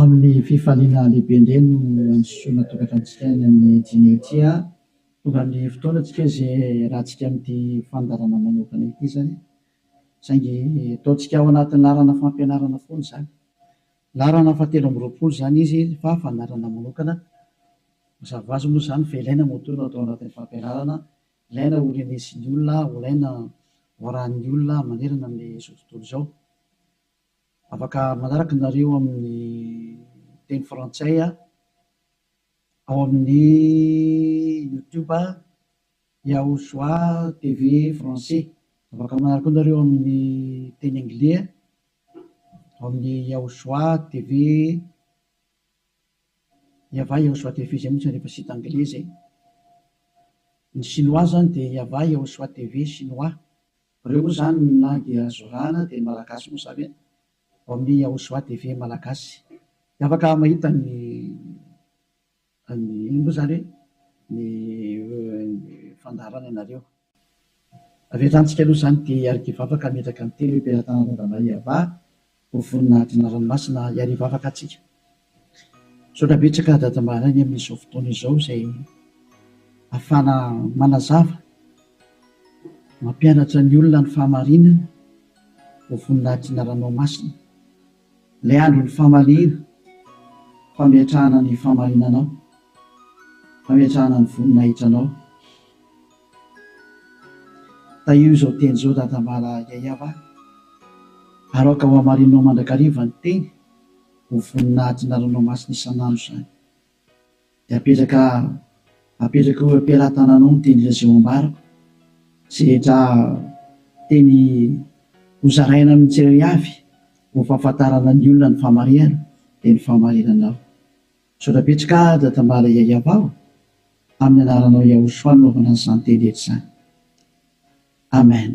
amin'ny fifaliana lehibe indray no ansosoana tokatantsika ny amin'ny jiniotia tonga amin'ny fotoanantsika izay rahantsika amin'ity fandarana manokana ity zany saingy ataontsika ao anatin'ny larana fampianarana foana zany larana fahatelo amby roapolo zany izy fa fandarana manokana mazava azy moa zany fa ilaina motorina atao anatin'ny fampianarana ilaina ho renesin'ny olona ilaina hoarahan'ny olona manerana amin'izao tontolo izao afaka manaraka nareo amin'ny teny frantsay ao amin'ny youtube Yaoshua TV français afaka manaraka nareo amin'ny teny anglais ao amin'ny Yaoshua TV Yava Yaoshua TV zay mihitsy rehefa sita anglais zay ny chinois zany dia Yava Yaoshua TV chinois reo moa zany ny langy azorana dia malagasy moa zany ao amin'ny Yaoshua TV malagasy afaka mahita ny moa zany ny fandarana ianareo avetantsika aloha zany dia arikiva afaka metraka amin'ny telo mpiara-tanana Yava ho voninahitry ranomasina iariva afaka atsika saotra betsaka dadamarany amin'izao fotoana izao izay ahafana manazava mampianatra ny olona ny fahamarinana ho voninahitry ranomasina ilay andro ny fahamaliana fametrahana ny fahamarinanao fametrahana ny voninahitranao taio izao teny izao dadamala Yayava aroka ho hamarinanao mandrakariva ny teny ho voninahitry ranomasina isan'andro zany dia apetraka ho ampiara-tananao ny teny izay ambarako sy rehetra teny hozaraina amin'ny tsirairay avy ho fahafantarana ny olona ny fahamarinana dia ny fahamarinanao saotra betsaka dadamala Yayava amin'ny anaranao Yaoshua naovana izany teny rehetra izany amen.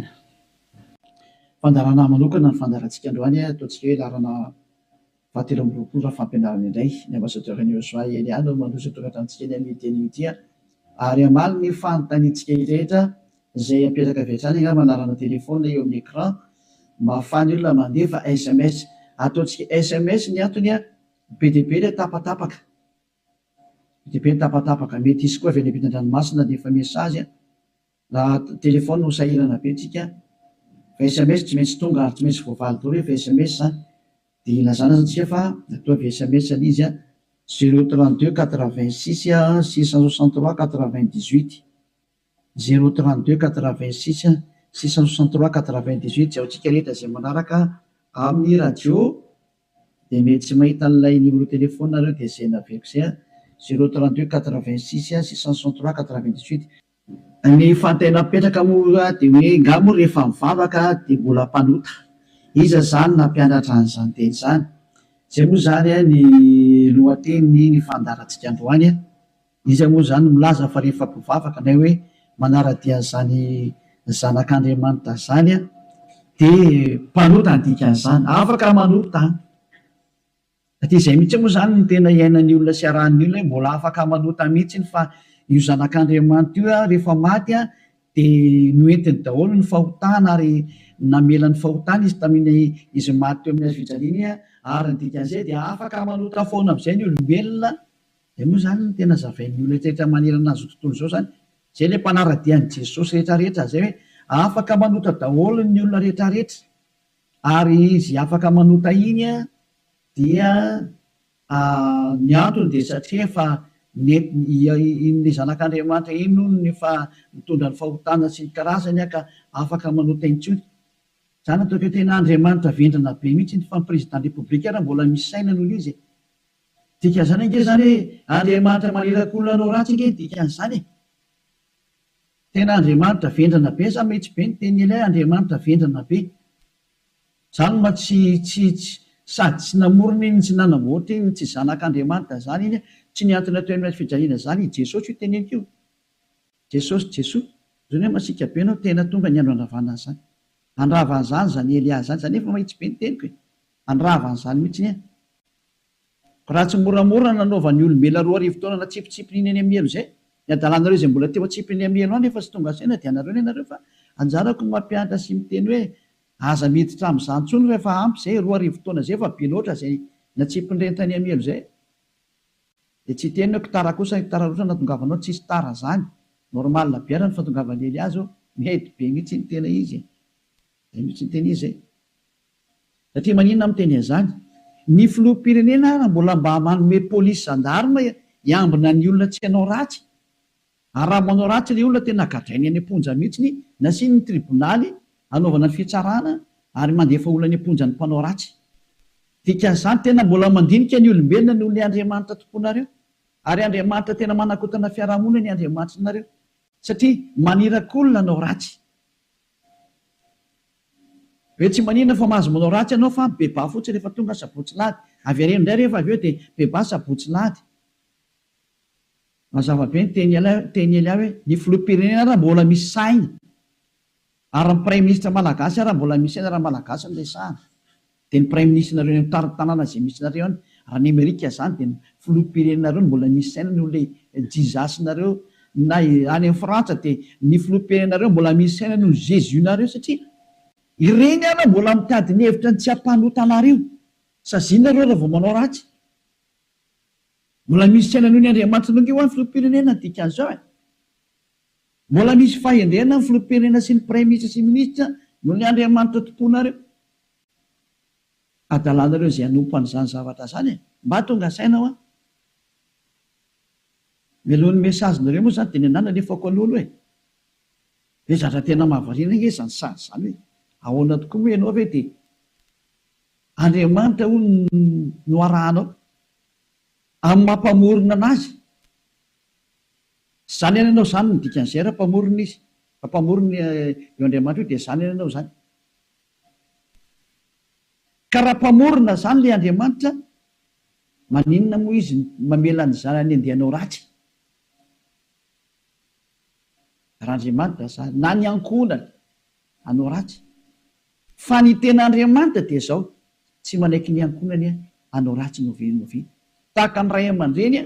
Fandarana manokana ny fandarantsika androany ataontsika hoe larana fahatelo amby roapolo fampianarana indray ny ambassadeur-ny Yaoshua Eliana no mandroso tokatantsika ny amin'ny teny ity ary amaly ny fanontaniantsika rehetra izay apetraka avy hatrany manarana telefona eo amin'ny écran mba ahafahany olona mandefa SMS ataontsika SMS ny antony be dia be ilay tapatapaka be dia be ny tapatapaka mety izy koa avy any ampitan-dranomasina dia efa mesazy raha telefona ho sahirana be tsika fa SMS tsy maintsy tonga ary tsy maintsy voavaly daholo rehefa SMS zany dia ilazana antsika fa atao avy SMS ny izy 032 86 663 98 032 86 663 98 zay antsika rehetra izay manaraka amin'ny radio dia mety tsy mahita n'ilay numéro telefona nareo dia izay naveriko izay 032 86 663 98 ny fantaina mipetraka moa dia hoe ngamo rehefa mivavaka dia mbola mpanota iza zany nampianatra an'izany teny izany zay moa zany ny lohateny ny fandarantsika androany izy moa zany milaza fa rehefa mpivavaka na hoe manaradia zany zanak'Andriamanitra zany dia mpanota ny dikan'izany afaka manota satria izay mihitsy moa zany ny tena iainan'ny olona sy arahan'ny olona mbola afaka manota mihitsy fa io zanak'Andriamanitra io rehefa maty dia noentiny daholo ny fahotana ary namela ny fahotana izy tamin'ny izy maty teo amin'ny hazofijaliana ary ny dikan'izay dia afaka manota foana amin'izay ny olombelona dia moa zany ny tena zavain'ny olona rehetra manerana azy tontolo izao zany zay ilay mpanaradian'i Jesosy rehetrarehetra zay hoe afaka manota daholo ny olona rehetrarehetra ary izy afaka manota iny dia ny antony dia satria efa ny zanak'Andriamanitra iny no ny fa mitondra ny fahotana sy ny karazany ka afaka manota intsony zany ataoko tena Andriamanitra vendrana be mihitsy ny fampirezidan repoblika raha mbola misy saina noho izy dikan'izany ange zany hoe Andriamanitra manerak'olona anao ratsy ange dikan'izany tena Andriamanitra vendrana be sa mihitsy be ny teny ilay Andriamanitra vendrana be zany ma tsy sady tsy namorona iny tsy nanamboatra iny tsy zanak'Andriamanitra zany iny tsy niantona teo amin'ny fijaliana zany Jesosy io teneniko io Jesosy zany hoe masika be anao tena tonga ny andro andravana zany andravan'izany zany Elia zany zany efa mahitsy be ny teniko andravan'izany mihitsy raha tsy moramora nanaovan'ny olombelona roa arivo taona na tsipitsipinyny any amielo zay ny adalanareo izay mbola teo atsipiny amielo any efa tsy tonga saina dia anareo ny anareo fa anjarako mampianatra sy miteny hoe aza miditra amin'izany intsony rehefa ampy zay 2 arivo taona zay fa be loatra zay na tsy mpindrentany amelo zay de tsy teny hoe tara kosa tara roatra natongavanao tsisy tara zany normal biara ny fatongavany Eliazy mety be mihitsy ny tena izy mihitsy ny tena izy satria maninona miteny an'izany ny filoham-pirenena raha mbola mba manome polisy gendarme hiambina ny olona tsy hanao ratsy ary raha manao ratsy le olona tena gadrainy any am-ponja mihitsy nasiny ny tribonaly anaovana ny fitsarana ary mandefa olona any am-ponja ny mpanao ratsy dikan'izany tena mbola mandinika ny olombelona noho ny Andriamanitra tomponareo ary Andriamanitra tena manakotana fiarahamonina ny Andriamanitra nareo satria manirakolona anao ratsy hoe tsy manina fa mahazo manao ratsy ianao fa beba fotsiny rehefa tonga sabotsy lahady avy areno indray rehefa avy eo dia beba sabotsy lahady mazava be ny teny Elia hoe ny filoham-pirenena raha mbola misy saina ary ny premier ministre malagasy raha mbola misy saina raha malagasy no resahana dia ny premier ministre nareo ny tanàna izay misy nareo any raha ny Amerika zany dia ny filoham-pirenenareo no mbola misy saina noho le jizasinareo na any amin'ny Frantsa dia ny filoham-pirenenareo mbola misy saina noho Jésus nareo satria ireny ana mbola mitady ny hevitra ny tsy hampanotanareo sazinareo raha vao manao ratsy mbola misy saina noho ny Andriamanitra nonge ho any filoham-pirenena dikan'izao mbola misy fahendrena ny filoham-pirenena sy ny premier ministre sy ministra noho ny Andriamanitra tomponareo adalanareo izay hanompo an'izany zavatra zany mba tonga sainao melohan'ny mesazinareo moa zany dia ny anana nefako alolo hoe zatra tena mahavariana nge zany sady zany hoe ahoana tokoa moa ianao ve dia Andriamanitra ho no arahanao amin'ny mampamorona anazy zany any ianao zany ny dikan'izay raha mpamorona izy fa mpamorona eo Andriamanitra io dia zany any ianao zany ka raha mpamorona zany le Andriamanitra maninona moa izy mamela ny zanany andehanao ratsy raha Andriamanitra zany na ny ankonany anao ratsy fa ny tena Andriamanitra dia zao tsy manaiky ny ankonany anao ratsy novinovy tahaka ny ray aman-dreny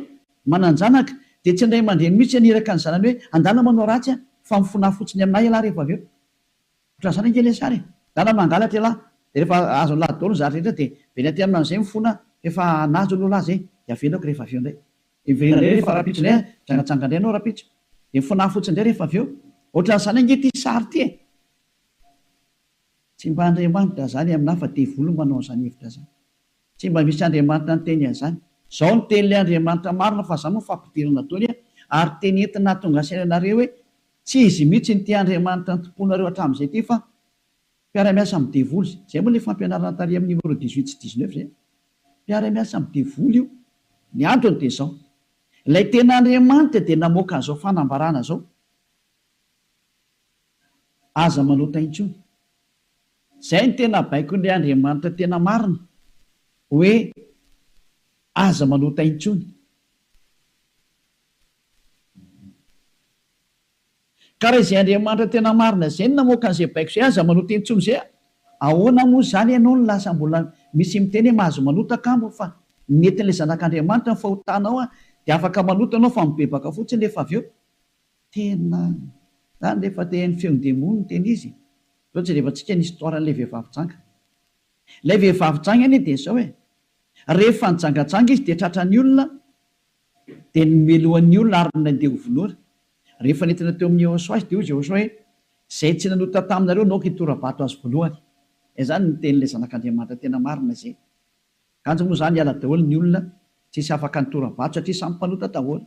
mananjanaka dia tsy ndray aman-dreny mihitsy aniraka ny zanany hoe andana manao ratsy fa mifona fotsiny aminay ialahy rehefa avy eo ohatran' izany angely sary dana mangalatra ialahy dia rehefa azo ny lahy daholo ny zatra rehetra dia veny aty amin'izay mifona efa nazo aloha lahy zay dia avelako rehefa avy eo indray iverina indray rehefa rapitso indray jangatsanga indray anao rapitso dia mifona fotsiny indray rehefa avy eo ohatran'izany ange ty sary ty tsy mba Andriamanitra zany aminahy fa devoly manao an'izany hevitra zany tsy mba misy Andriamanitra ny teny an'izany zao ny teny le Andriamanitra marina fa za moa fampidirana taony ary teny entina tonga sainanareo hoe tsy izy mihitsy ny ty Andriamanitra ny tomponareo hatramin'izay ty fa mpiara-miasa amin'ny devoly zay moa le fampianarana tary amin'ny numéro 18 sy 19 zay mpiara-miasa amin'ny devoly io ny androny dia zao ilay tena Andriamanitra dia namoaka an'izao fanambarana zao aza manota intsony zay ny tena baiko le Andriamanitra tena marina hoe aza manota intsony ka raha izay Andriamanitra tena marina zay ny namoaka an'izay baiko zay aza manota intsony zay ahoana moa zany ianao ny lasa mbola misy miteny hoe mahazo manota kambo fa netin'ilay zanak'Andriamanitra ny fahotanao dia afaka manota anao fa mibebaka fotsiny rehefa avy eo tena zany rehefa te ny feon-demony ny teny izy ohatsy rehefa tsika ny histoiran'ilay vehivavy janga ilay vehivavy janga any dia zao rehefa nijangatsanga izy dia tratra ny olona dia nomelohan'ny olona ary nandeha hovolora rehefa nentina teo amin'ny Jehosoa izy dia hoy Jehosoa hoe zay tsy nanota taminareo naoko hitorabato azy voalohany zany ny tenyilay zanak'Andriamanitra tena marina zay kanjo moa zany hiala daholo ny olona tsisy afaka nitorabato satria samy mpanota daholo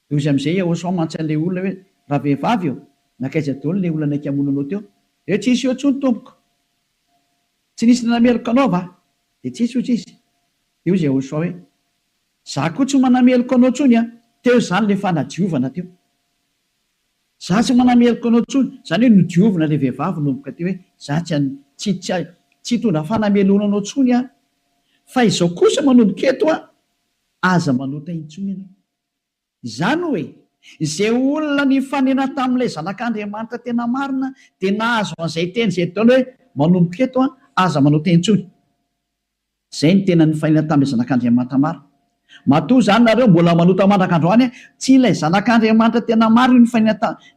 dia izy amin'izay Jehosoa mantsy an'ilay olona hoe raha vehivavy eo nakaiza daholo ilay olona naiky hamonanao teo dia tsy isy eo intsony tompoko tsy nisy nanameloko anao va dia tsisy io tsisy dia hoy Jehosoa hoe za koa tsy manameloko anao tsony teo zany le fanadiovana teo za tsy manameloko anao tsony zany hoe nodiovina le vehivavy nomboka teo hoe za tsy hitondra fanamelona anao tsony fa izao kosa manomboka eto aza manota intsony ianao izany hoe izay olona ny fanena tamin'ilay zanak'Andriamanitra tena marina dia nahazo an'izay teny izay taona hoe manomboka eto aza manota intsony zay ny tena ny fanena tamin'ilay zanak'Andriamanitra marina matoa zany nareo mbola manota mandrak'androany tsy ilay zanak'Andriamanitra tena marina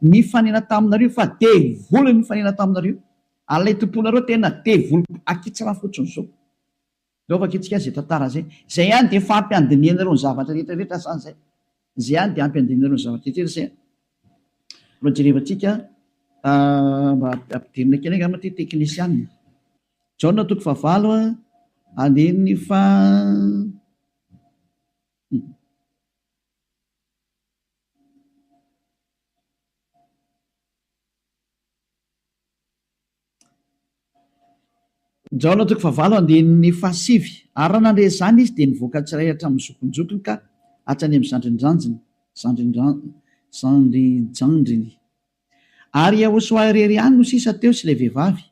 ny fanena taminareo fa devoly ny fanena taminareo alay tomponareo tena devoly akitsira fotsiny zao Laovaka itsika zay tantara zay. Zay ihany dia fampiandiniana ireo ny zavatra rehetrarehetra san'izay. Zay ihany dia ampiandiniana ireo ny zavatra rehetrarehetra zay. Raha jerevantsika mba ampidirina kely angamba ty teknisianina. Jaona 9 andininy fa Jaona 9 andininy fa 7 ary raha nandre zany izy dia nivoaka tsiray hatramin'ny zokonjokony ka hatrany amin'ny zandrinjandriny ary Yahosoa irery ihany no sisa teo sy ilay vehivavy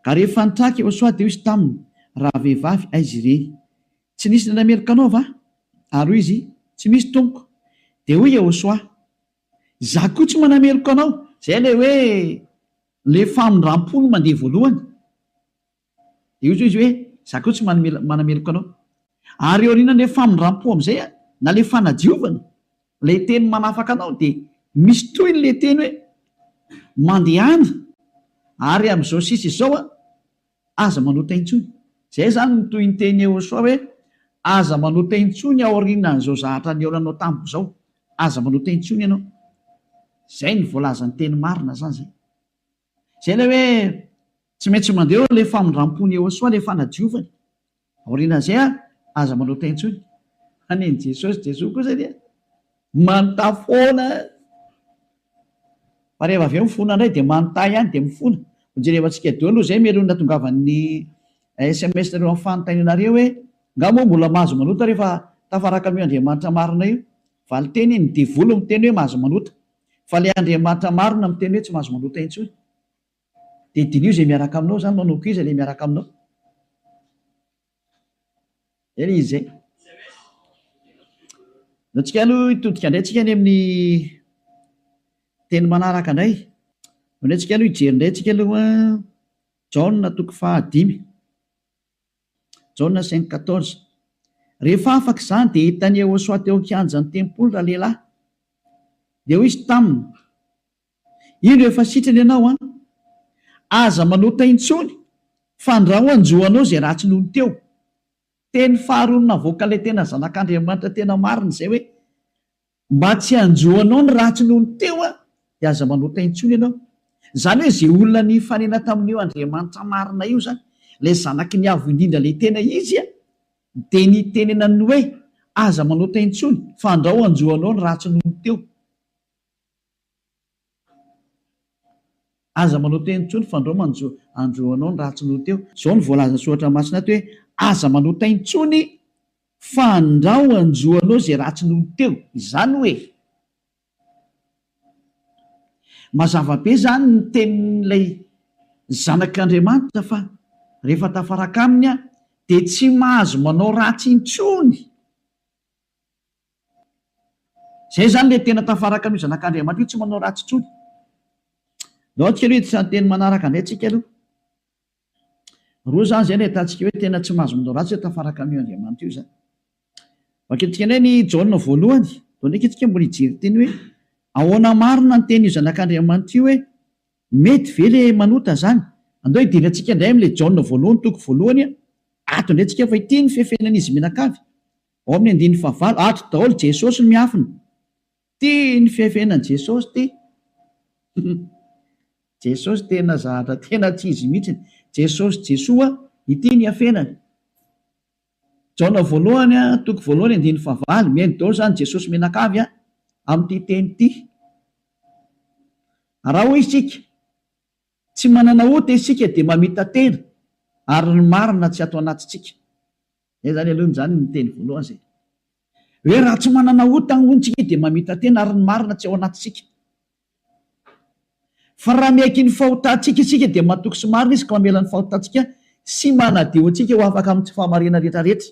ka rehefa nitraka Yahosoa dia izy taminy raha vehivavy aizy ireny tsy nisy nanameloka anao va ary hoy izy tsy misy tompoko dia hoy Yahosoa za koa tsy manameloka anao zay le hoe le famindram-pony mandeha voalohany dia izy hoe za koa tsy manameloka anao ary eo rinany le famindram-po amin'izay na le fanadiovana le teny manafaka anao dia misy toyny le teny hoe mandehana ary amin'izao sisa izao aza manota intsony zay zany ny toy ny teny Yahosoa hoe aza manota intsony ao aorianan'izao zahatra ny eolanao tamiko zao aza manota intsony ianao zay ny voalazany teny marina zany zay le hoe tsy maintsy mandeha le famindram-pony Yahosoa le fanadiovany aorianan'izay aza manota intsony aneny Jesosy kosa dia manontà foana fa rehefa avy eo mifona indray dia manontà ihany dia mifona jerevantsika deo aloha zay melony natongavany SMS nareo amin'ny fanontanianareo hoe nga moa mbola mahazo manota rehefa tafaraka amin'io Andriamanitra marina io fa ny teny ny devolo miteny hoe mahazo manota fa le Andriamanitra marina miteny hoe tsy mahazo manota intsony dia dinio zay miaraka aminao zany manao koiza le miaraka aminao eny izy zay natsika aloha hitodika indray tsika any amin'ny teny manaraka indray indray tsika aloha hijery indray tsika aloha Jaona 5 Jaona 5:14 rehefa afaka izany dia hitany Yahosoa teo an-kianjan'ny tempolo raha lehilahy dia hoy izy taminy ino efa sitrany ianao aza manota intsony fa andraho anjoanao zay ratsy nohony teo teny faharoa navoaka ilay tena zanak'Andriamanitra tena marina izay hoe mba tsy anjoanao ny ratsy nohony teo dia aza manota intsony ianao zany hoe zay olona ny fanena tamin'io Andriamanitra marina io zany le zanaky ny avo indrindra le tena izy dia ny tenenany hoe aza manota intsony fa andraho anjoanao ny ratsy nohony teo aza manota intsony fa andraho anjoanao ny ratsy nohony teo zao ny voalazany soratra masina ato hoe aza manota intsony fa andraho anjoanao zay ratsy nohony teo izany hoe mazava be zany ny tenin'ilay zanak'Andriamanitra fa rehefa tafaraka aminy dia tsy mahazo manao ratsy intsony zay zany le tena tafaraka amin'io zanak'Andriamanitra io tsy manao ratsy intsony dao tsika aloha itsan'ny teny manaraka indray tsika aloha roa zany zay ny ahitantsika hoe tena tsy mahazo manao ratsy hoe tafaraka amin'io Andriamanitra io zany vakentsika indray ny Jaona 1 dao ndraiky itsika mbola hijery teny hoe ahoana marina ny teny io zanak'Andriamanitra io hoe mety ve le manota zany andao hidirantsika indray amin'ilay Jaona 1:1 ato indray tsika fa ity ny fefenan'izy menakavy ao amin'ny 9 ato daholo Jesosy no miafina ty ny fefenan Jesosy ty Jesosy tena zahatra tena tsy izy mihitsiny Jesosy Jesoa ity ny afenany Jaona 1:1 mihaino daholo zany Jesosy menakavy amin'ity teny ity raha hoy isika tsy manana ota isika dia mamita tena ary ny marina tsy atao anatintsika zay zany aloha zany ny teny voalohany zay hoe raha tsy manana ota ny ontsika dia mamita tena ary ny marina tsy ao anatintsika fa raha miaiky ny fahotantsika isika dia matoky sy marina izy ka mamela ny fahotantsika sy manadio antsika ho afaka amin'ny tsy fahamarina rehetrarehetra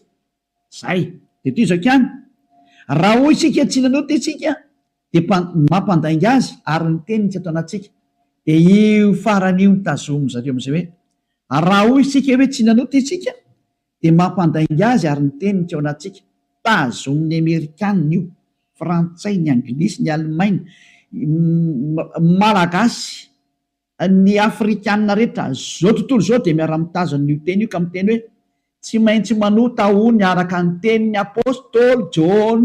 zay dia toy izao ihany raha hoy isika tsy nanota isika dia mampandainga azy ary ny teniny tsy atao anatintsika dia io faran'io nitazomo zareo amin'izay hoe raha hoy isika hoe tsy nanota isika dia mampandainga azy ary ny teniny tsy ao anatintsika tazomin'ny Amerikanina io frantsay ny anglisy ny alemaina malagasy ny afrikanina rehetra zao tontolo zao dia miara-mitazana io teny io ka miteny hoe tsy maintsy manota hony araka ny tenin'ny apôstôly John.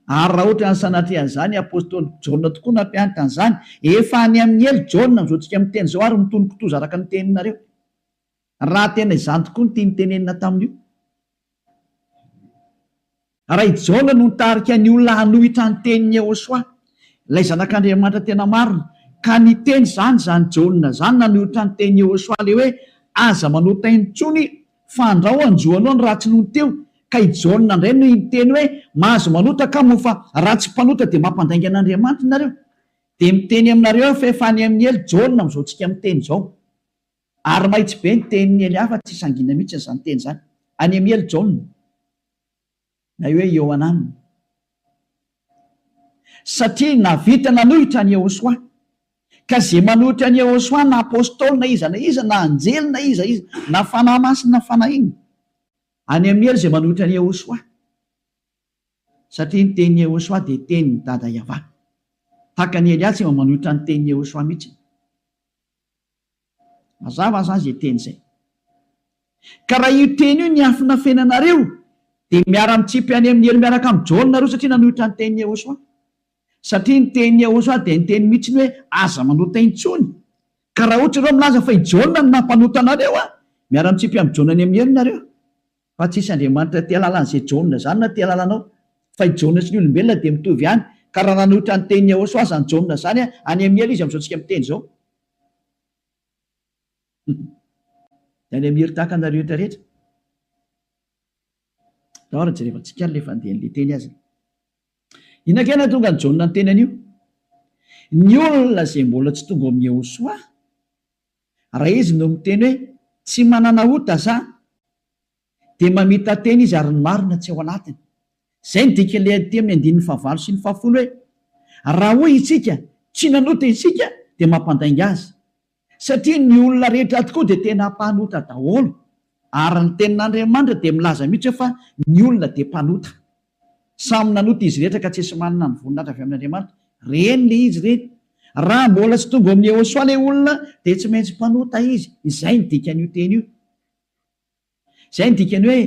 Ary raha ohatra ny sanatrehan'izany apôstôly John tokoa nampianatra an'izany, efa any amin'ny elo John mizoatsika amin'ny teny zao ary mitony kitoza araka ny teninareo. Raha tena izany tokoa ny tia nitenenina tamin'io. Raha i John no nitarika ny olona hanohitra ny tenin'ny Yehosoa, ilay zanak'Andriamanitra tena marina, ka ny teny zany John zany nanohitra ny tenin'ny Yehosoa le hoe aza manota intsony fa andrao anjoanao ny ratsy noho teo. Ka i John indray no miteny hoe mahazo manota ka moa fa raha tsy mpanota dia mampandainga an'Andriamanitra nareo. Dia miteny aminareo fa efa any amin'ny elo John mizoatsika amin'ny teny zao. Ary mahitsy be ny tenin'ny ely hafa tsy sangina mihitsy izany teny zany. Any amin'ny elo John na hoe Ioanana. Satria navita nanohitra ny Yehosoa, ka zay manohitra ny Yehosoa na apôstôly na iza na anjely na iza na fanahy masina na fanahy iny, any amin'ny elo zay manohitra ny Yehosoa. Satria ny tenin'ny Yehosoa dia tenin'ny dada Yahova. Tahaka ny Elias mba manohitra ny tenin'ny Yehosoa mihitsy. Mazava zany izay teny izay. Ka raha io teny io ny afina fenanareo dia miara-mitsipy any amin'ny elo miaraka amin'ny John nareo satria nanohitra ny tenin'ny Yehosoa. Satria ny tenin'ny Yehosoa dia ny teny mihitsy hoe aza manota intsony. Ka raha ohatra ireo milaza fa i John no nampanota anareo, miara-mitsipy amin'ny John any amin'ny elo nareo. Fa tsisy Andriamanitra tia lalan'izay John zany na tia lalanao, fa i John sy ny olombelona dia mitovy ihany. Ka raha nanohitra ny tenin'ny Yehosoa zany John zany, any amin'ny elo izy amin'izao tsika miteny zao. Dia any amin'ny elo tahaka anareo rehetra. Dahora jerevantsika le fandehan'ilay teny azy. Inona tonga ny John ny teny an'io? Ny olona izay mbola tsy tonga amin'ny Yehosoa, raha izy no miteny hoe tsy manana ota za, dia mamita teny izy ary ny marina tsy ao anatiny. Izay ny dikan'ilay aty amin'ny 9:9 sy 10 hoe raha hoy isika tsy nanota isika dia mampandainga azy. Satria ny olona rehetra tokoa dia tena mpanota daholo, ary ny tenin'Andriamanitra dia milaza mihitsy fa ny olona dia mpanota. Samy nanota izy rehetra ka tsy esy manana ny voninahitra avy amin'Andriamanitra. Reny le izy reny. Raha mbola tsy tonga amin'ny Yehosoa ilay olona dia tsy maintsy mpanota izy. Izay ny dikan'io teny io. Izay ny dikany hoe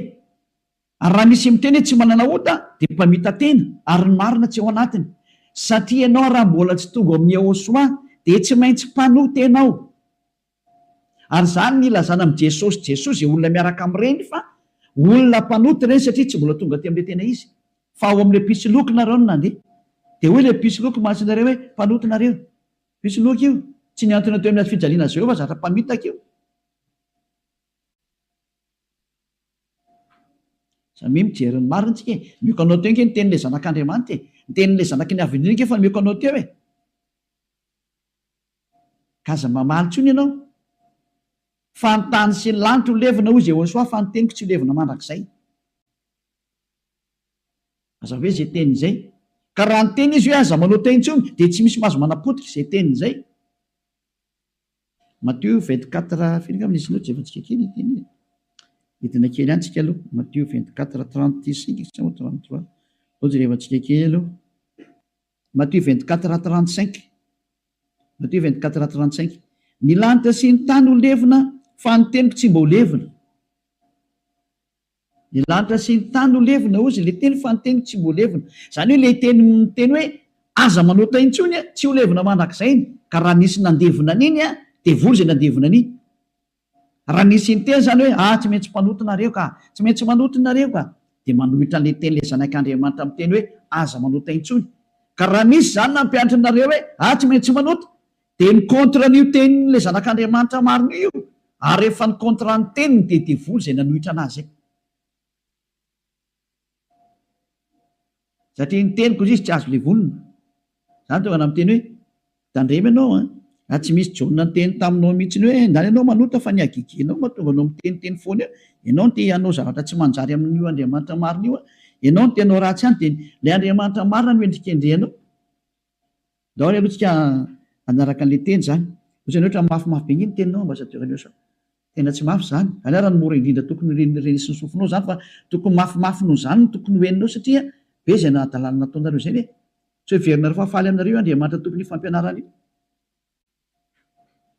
raha misy miteny hoe tsy manana ota dia mpamita tena ary ny marina tsy ao anatiny. Satria ianao raha mbola tsy tonga amin'ny Yehosoa dia tsy maintsy mpanota ianao. Ary zany ny ilazana amin'ny Jesosy dia olona miaraka amin'ireny fa olona mpanota ireny satria tsy mbola tonga aty amin'ilay tena izy. Fa ao amin'ilay pisoloky nareo no nandeha. Dia hoy ilay pisoloky mahatsinareo hoe mpanota nareo. Pisoloky io tsy niantona teo amin'ny fijaliana zao fa zatra mpamitaka io. Samy mijery ny marina tsika. Mioka anao teo ny tenin'ilay zanak'Andriamanitra, ny tenin'ilay zanaky ny avindrina fa mioka anao teo e. Kaza mamaly tsony ianao. Fa ny tany sy ny lanitra ho levina hoy Jehosoa fa ny teniko tsy levina mandrakizay. Aza hoe izay teny izay. Ka raha ny teny izy hoe aza manota intsony dia tsy misy mahazo manapotika izay teny izay. Matthieu 24 firy angamba nisy loatra jevantsika kely teny. Hitina kely ihany tsika aloha. Matthieu 24:35 sa 33. Ao jerevantsika kely aloha. Matthieu 24:35. Matthieu 24:35. Ny lanitra sy ny tany ho levina fa ny teniko tsy mba ho levina. Ny lanitra sy ny tany ho levina ozy ilay teny fa ny teniko tsy mba ho levina. Izany hoe ilay teny hoe aza manota intsony tsy ho levina mandrakizay. Ka raha nisy nandevina an'iny dia vory izay nandevina an'iny. Raha nisy ny teny zany hoe tsy maintsy mpanota nareo ka, tsy maintsy manota nareo ka, dia manohitra an'ilay teny ilay zanak'Andriamanitra amin'ny teny hoe aza manota intsony. Ka raha misy zany nampianatra nareo hoe tsy maintsy manota, dia ny kontra n'io tenin'ilay zanak'Andriamanitra marina io, ary rehefa ny kontra ny teniny dia devoly izay nanohitra anazy. Satria ny teniko izy tsy azo levonina. Zany tonga namiteny hoe tandremy ianao tsy misy John ny teny taminao mihitsy hoe ndany ianao manota fa ny agiginao mahatonga anao miteniteny foana eo. Ianao no te hanao zavatra tsy manjary amin'io Andriamanitra marina io. Ianao no te hanao ratsy ihany dia ilay Andriamanitra marina no endrikendrehanao. Daholo aloha tsika anaraka an'ilay teny zany. Ohatrany ohatra mafimafy be ny teninao ambassadeur. Tena tsy mafy zany. Any raha ny mora indrindra tokony renisy ny sofinao zany fa tokony mafimafy noho zany no tokony hoeninao satria be izay nahadalana nataonareo izay hoe tsy hoe verina rehefa faly aminareo Andriamanitra tokony fampianarana io.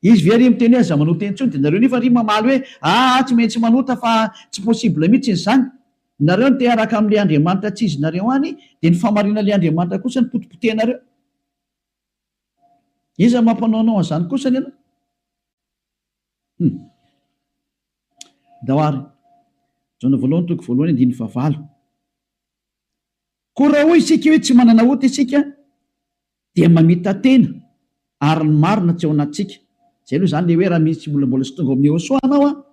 izy very miteny hoe za manota intsony de nareo nefa ry mamaly hoe tsy maintsy manota fa tsy possible mihitsy izy zany. Nareo no te araka amin'le Andriamanitra tsy izy nareo any de ny famarina le Andriamanitra kosa ny potipotenareo. Iza mampanaonao an'izany kosa ny ianao? Daoary Jaona voalohany toko voalohany 9:9. Koa raha hoy isika hoe tsy manana ota isika dia mamita tena ary ny marina tsy ao anatsika. Zay aloha zany le hoe raha misy mbola sy tonga amin'ny Yehosoa anao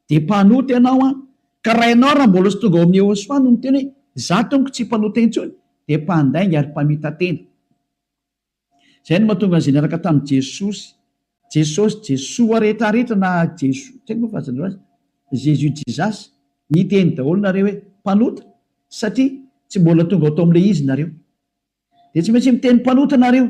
de mpanota ianao ka raha ianao raha mbola sy tonga ao amin'ny Yehosoa no miteny hoe za tonga tsy mpanota intsony de mpandainga ary mpamita tena. Zay no mahatonga an'izay niaraka tamin'i Jesoa rehetrarehetra na Jesoa tsy haiko fazanareo azy Jésus Jesus niteny daholo nareo hoe mpanota satria tsy mbola tonga atao amin'ilay izy nareo de tsy maintsy miteny mpanota nareo,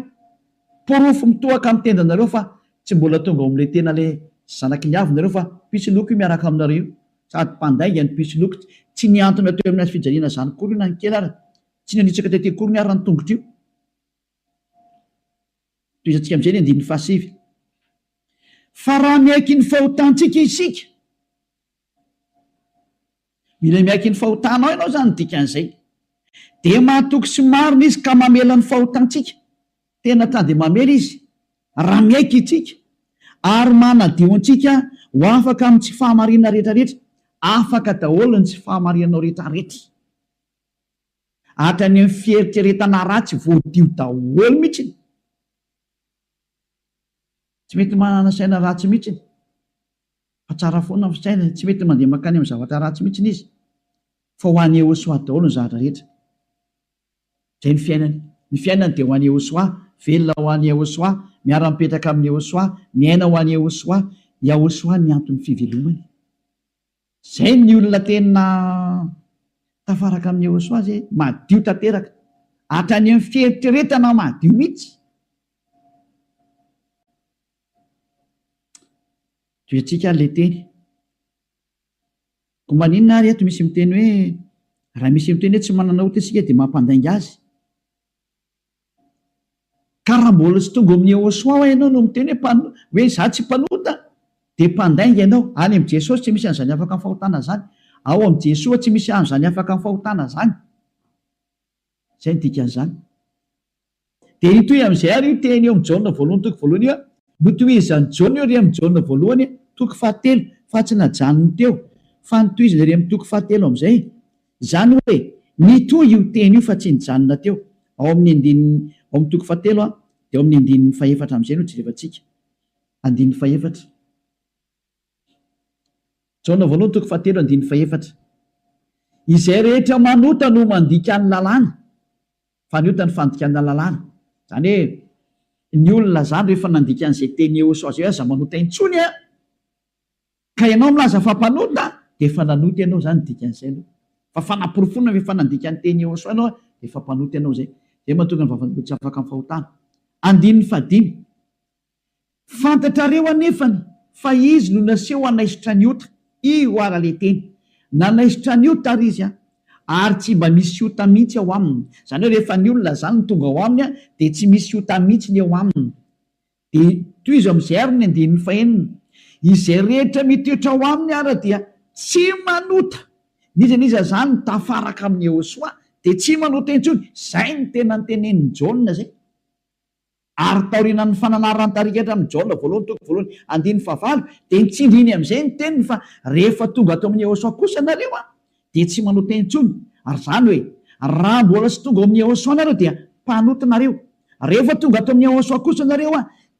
porofo mitohaka amin'ny tendanareo fa tsy mbola tonga ao amin'ilay tena le zanaky ny avy nareo fa pisiloko miaraka aminareo sady mpandainga ny pisiloko tsy niantona teo amin'ny fijaliana zany kory na ny kely ary tsy nanitsaka tety kory ny ary ny tongotro io. Toy izantsika amin'izay ny 9:7. Fa raha miaiky ny fahotantsika isika, mila miaiky ny fahotanao ianao zany dikan'izay de mahatoky sy marina izy ka mamela ny fahotantsika, tena tade mamela izy raha miaiky itsika ary manadio antsika ho afaka amin'ny tsy fahamarinana rehetrarehetra, afaka daholo ny tsy fahamarinanao rehetrarehetra hatrany amin'ny fieritreretana ratsy voadio daholo mihitsy. Tsy mety manana saina ratsy mihitsy fa tsara foana ny saina, tsy mety mandeha makany amin'ny zavatra ratsy mihitsy izy fa ho an'ny Yehosoa daholo ny zavatra rehetra. Zay ny fiainany dia ho an'ny Yehosoa, velona ho an'ny Yehosoa, miara-mipetraka amin'ny Yehosoa, miaina ho an'ny Yehosoa, Yehosoa ny antony fivelomany. Zay ny olona tena tafaraka amin'ny Yehosoa zay madio tanteraka hatrany amin'ny fieritreretana madio mihitsy. Toetsika le teny ko maninona ary eto misy miteny hoe raha misy miteny hoe tsy manana ota isika dia mampandainga azy. Ka raha mbola tsy tonga amin'ny Yehosoa ianao no miteny hoe za tsy mpanota dia mpandainga ianao. Any amin'ny Jesosy tsy misy an'izany afaka amin'ny fahotana zany, ao amin'ny Jesoa tsy misy an'izany afaka amin'ny fahotana zany. Zay ny dikan'izany. Dia itoy amin'izay ary io teny eo amin'ny Jaona voalohany toko voalohany io notohizan'ny Jaona io ry amin'ny Jaona voalohany toko 7 fa tsy najanony teo fa notohizana ry amin'ny toko 7 amin'izay zany hoe nitoy io teny io fa tsy nijanona teo ao amin'ny toko 7 dia ao amin'ny 9:4 amin'izay no jerevantsika 9:4. Jaona voalohany toko 7 9:4. Izay rehetra manota no mandika ny lalàna fa ny ota ny fandikana lalàna. Zany hoe ny olona zany rehefa nandika an'izay teny Yehosoa zay aza manota intsony ka ianao milaza fa mpanota dia efa nanota ianao zany dikan'izay aloha fa fanamporofonina rehefa nandika ny teny Yehosoa ianao dia efa mpanota ianao zay. Zay mahatonga ny vavan'ny tsy afaka amin'ny fahotana. 5. Fantatrareo anefany fa izy no naseho hanaisitra ny ota, io ara le teny nanaisitra ny ota ary izy ary tsy mba misy ota mihitsy ao aminy. Zany hoe rehefa ny olona zany no tonga ao aminy dia tsy misy ota mihitsy ny ao aminy. Dia toy izy amin'izay ary ny 9:9. Izay rehetra mitoetra ao aminy ara dia tsy manota. Niza zany tafaraka amin'ny Yehosoa dia tsy manota intsony. Zay ny tena nytenenin'ny Jaona zay. Ary taorian'ny fananarana tarikatra amin'ny Jaona voalohany toko voalohany 9:9 dia nitsindriny amin'izay ny teniny fa rehefa tonga ato amin'ny Yehosoa kosa nareo dia tsy manota intsony. Ary zany hoe raha mbola sy tonga amin'ny Yehosoa nareo dia mpanota nareo. Rehefa tonga ato amin'ny Yehosoa kosa nareo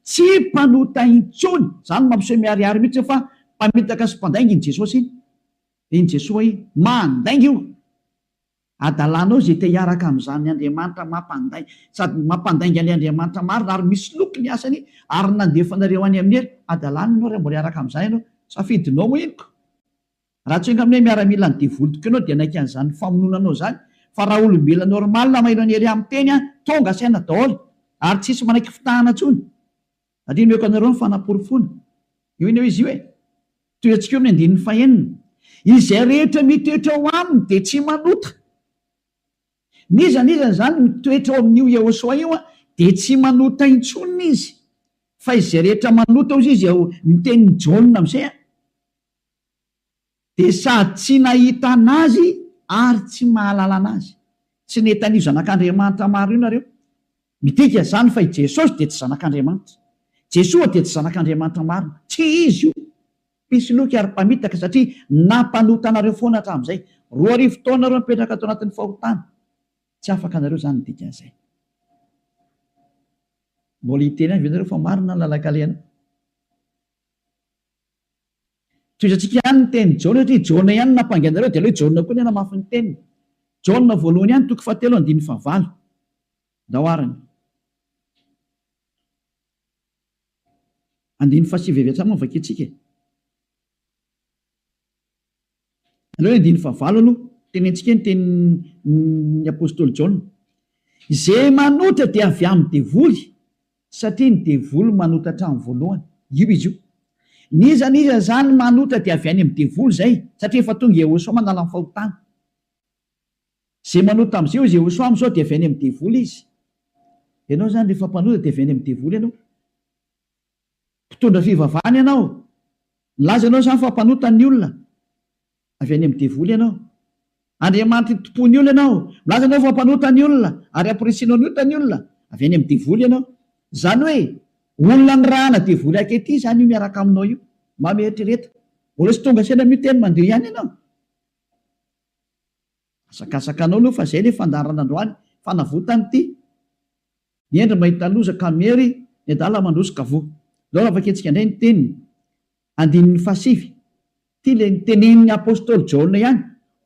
tsy mpanota intsony. Zany mampiseho miariary mihitsy fa mpamitaka sy mpandainga iny Jesosy iny. Iny Jesosy mandainga io. Adalanao zay te hiaraka amin'izany Andriamanitra mampandainga sady mampandainga ny Andriamanitra marina ary misy loko ny asany ary nandefanareo any amin'ny hery. Adalana ianao raha mbola hiaraka amin'izany ianao, safidinao moa inoko. Raha tsy inga amin'ny miaramila ny devolika ianao dia naika an'izany famononanao zany. Fa raha olombelona normal mahaino ny hery amin'ny teny tonga saina daholo ary tsisy manaiky fitahana intsony. Adino meko anareo ny fanaporofona. Io iny izy io toy antsika eo amin'ny 9:9. Izay rehetra mitoetra ao aminy dia tsy manota. Niza zany mitoetra ao amin'io Yehosoa io dia tsy manota intsony izy fa izay rehetra manota ozy izy ao niteny Jaona amizay de sady tsy nahita anazy ary tsy mahalala anazy. Tsy netan'io zanak'Andriamanitra maro io nareo midika zany fa i Jesosy de tsy zanak'Andriamanitra, Jesoa de tsy zanak'Andriamanitra maro, tsy izy io. Mpisoloky ary mpamitaka satria nampanota anareo foana hatramin'izay. 2 taona reo mipetraka atao anatin'ny fahotana, tsy afaka anareo zany ny dikan'izay. Mbola hiteny any venareo fa marina ny lalakaleana. Toizantsika ihany ny teny Jaona satria Jaona ihany nampanganareo de aloha Jaona koa ny namafy ny teniny. Jaona voalohany ihany 7:9 daoarany. 9:7 moa vakitsika. Aloha 9:9 aloha tenentsika ny tenin'ny apôstôly Jaona. Izay manota dia avy amin'ny devoly satria ny devoly manota hatramin'ny voalohany. Io izy io. Niza zany manota dia avy any amin'ny devoly zay satria efa tonga Jehosoa manala ny fahotana. Zay manota am'izay izy Jehosoa am'izao dia avy any amin'ny devoly izy. Ianao zany rehefa mpanota dia avy any amin'ny devoly ianao. Mpitondra fivavahana ianao. Milaza ianao zany fa mpanota ny olona. Avy any amin'ny devoly ianao. Andriamanitra tompony olona ianao. Milaza ianao fa mpanota ny olona ary ampirisinao ny ota ny olona. Avy any amin'ny devoly ianao. Zany hoe olona ny rahana devoly akety zany io miaraka aminao io. Mametrereta. Mbola sy tonga sena miteny mandeha ihany ianao. Asakasakanao aloha fa zay le fandarana androany fanavotany ity. Niendry mahita loza kamery ny adala mandroso kavoa. Lao avaketsika indray ny teniny. 9:7. Ty le nitenen'ny apôstôly Jaona ihany.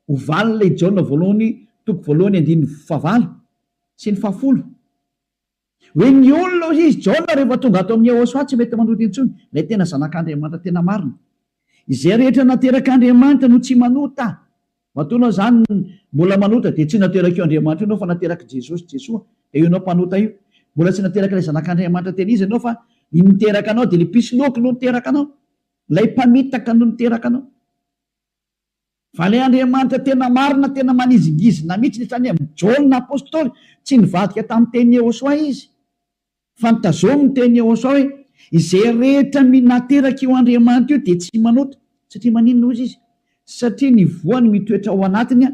Ovalina le Jaona voalohany, toko voalohany 9:9 sy ny 10. Hoe ny olona izy Jaona rehefa tonga ato amin'ny Jehosoa tsy mety manota intsony. Ilay tena zanak'Andriamanitra tena marina. Izay rehetra naterak'Andriamanitra no tsy manota. Matoanao zany mbola manota dia tsy nateraka io Andriamanitra ianao fa nateraka Jesosy Jesoa. Dia io anao mpanota io. Mbola tsy nateraka ilay zanak'Andriamanitra tena izy ianao fa niteraka anao dia ilay mpisoloky no niteraka anao. Ilay mpamitaka no niteraka anao. Fa ilay Andriamanitra tena marina, tena manizingizina mihitsy netrany amin'ny Jaona apôstôly tsy nivadika tamin'ny teny Jehosoa izy. Fa nitazomy ny teny Jehosoa hoe izay rehetra nateraka io Andriamanitra io dia tsy manota. Satria maninona ozy izy? Satria ny voany mitoetra ao anatiny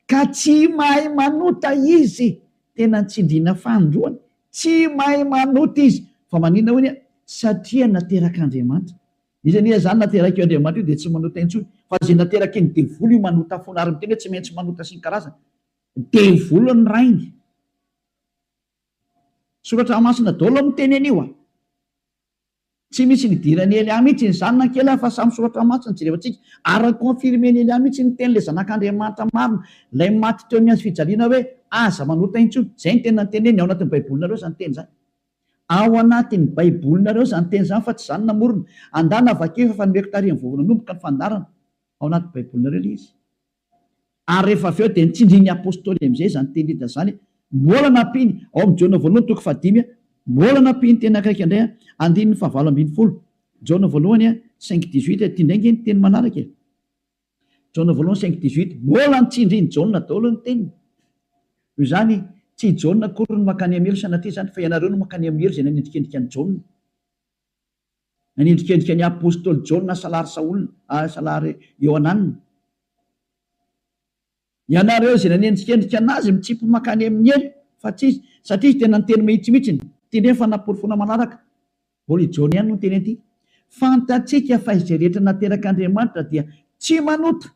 ka tsy mahay manota izy. Tena tsindriana fandroany. Tsy mahay manota izy. Fa maninona hoy satria nateraka Andriamanitra. Izy zany nateraka io Andriamanitra io dia tsy manota intsony. Fa zay nateraka ny devoly io manota foana ary miteny hoe tsy maintsy manota sy ny karazana. Devoly ny rainy. Soratra masina daholo miteny anio tsy misy nidirany Elia mihitsy ny zanona kely fa samy soratra masina jerevantsika ary konfirmeny Elia mihitsy ny teny le zanak'Andriamanitra marina ilay maty teo amin'ny azy fijaliana hoe aza manota intsony. Zay ny tena teneny ao anatin'ny baibolinareo zany teny zany. Ao anatin'ny baibolinareo zany teny zany fa tsy zany namorona. Andana vakeo fa nomeko tarihan'ny voavonanomboka ny fandarana. Ao anatin'ny baibolinareo le izy. Ary rehefa avy eo dia nitsindrin'ny apôstôly am'izay zany teny hita zany. Mbola nampiny ao amin'ny Jaona voalohany toko 5, mbola nampiny teny akaiky indray 9:9. Jaona voalohany 5:18 ty indraingy ny teny manaraka. Jaona voalohany 5:18 mbola nitsindrin'ny Jaona daholo ny teniny. Io zany tsy Jaona akory no makany amelo sanatria zany fa ianareo no makany amelo zay nanendrikendrika ny Jaona. Nanendrikendrika ny apôstôly Jaona salary Saolina, salary Ioananina. Ianareo zay nanendrikendrika anazy mitsipy makany amin'ny elo fa tsy satria tena nyteny mihitsimihitsiny. Ty ndray fa naporofona manaraka. Mbola i Jaona ihany no teny aty. Fantatsika fa izay rehetra nateraka Andriamanitra dia tsy manota.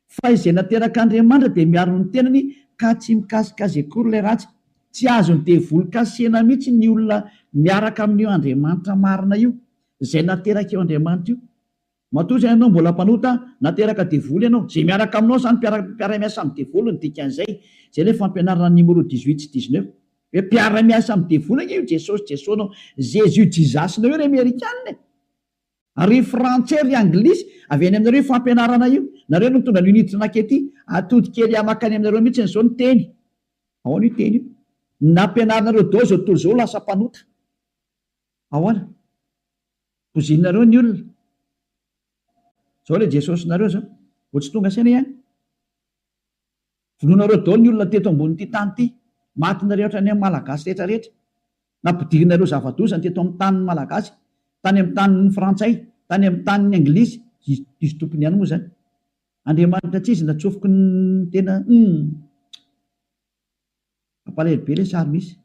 Fa izay nateraka Andriamanitra dia miaro ny tenany ka tsy mikasikazy akory ilay ratsy. Tsy azo ny devoly kasena mihitsy ny olona miaraka amin'io Andriamanitra marina io. Izay nateraka io Andriamanitra io. Matoa ianao mbola mpanota nateraka devoly ianao. Zay miaraka aminao zany mpiara-miasa amin'ny devoly ny dikan'izay. Zay ilay fampianarana numéro 18 sy 19. Hoe mpiara-miasa amin'ny devoly io Jesosy Jesosy Jésus Jesus-nao io ry Amerikanina. Ary frantsay ry anglisy avy any aminareo fampianarana io. Nareo no tonga niniditra nakety atody kely amakany aminareo mihitsy n'izao ny teny. Ahoana io teny io? Nampianaranareo dao zao tontolo zao lasa mpanota. Ahoana? Pozinareo ny olona. Zao le Jesosy nareo zao. Vao tsy tonga saina ihany. Vonoanareo daholo ny olona teto ambony ity tany ity. Matinareo ohatrany amin'ny malagasy rehetra rehetra. nampidirina ireo zava-dosany teto amin'ny tanin'ny malagasy, tany amin'ny tanin'ny frantsay, tany amin'ny tanin'ny anglisy, izy tompony ihany moa zany. Andriamanitra tsy izy natsofoko ny tena mampalahelo le sary misy.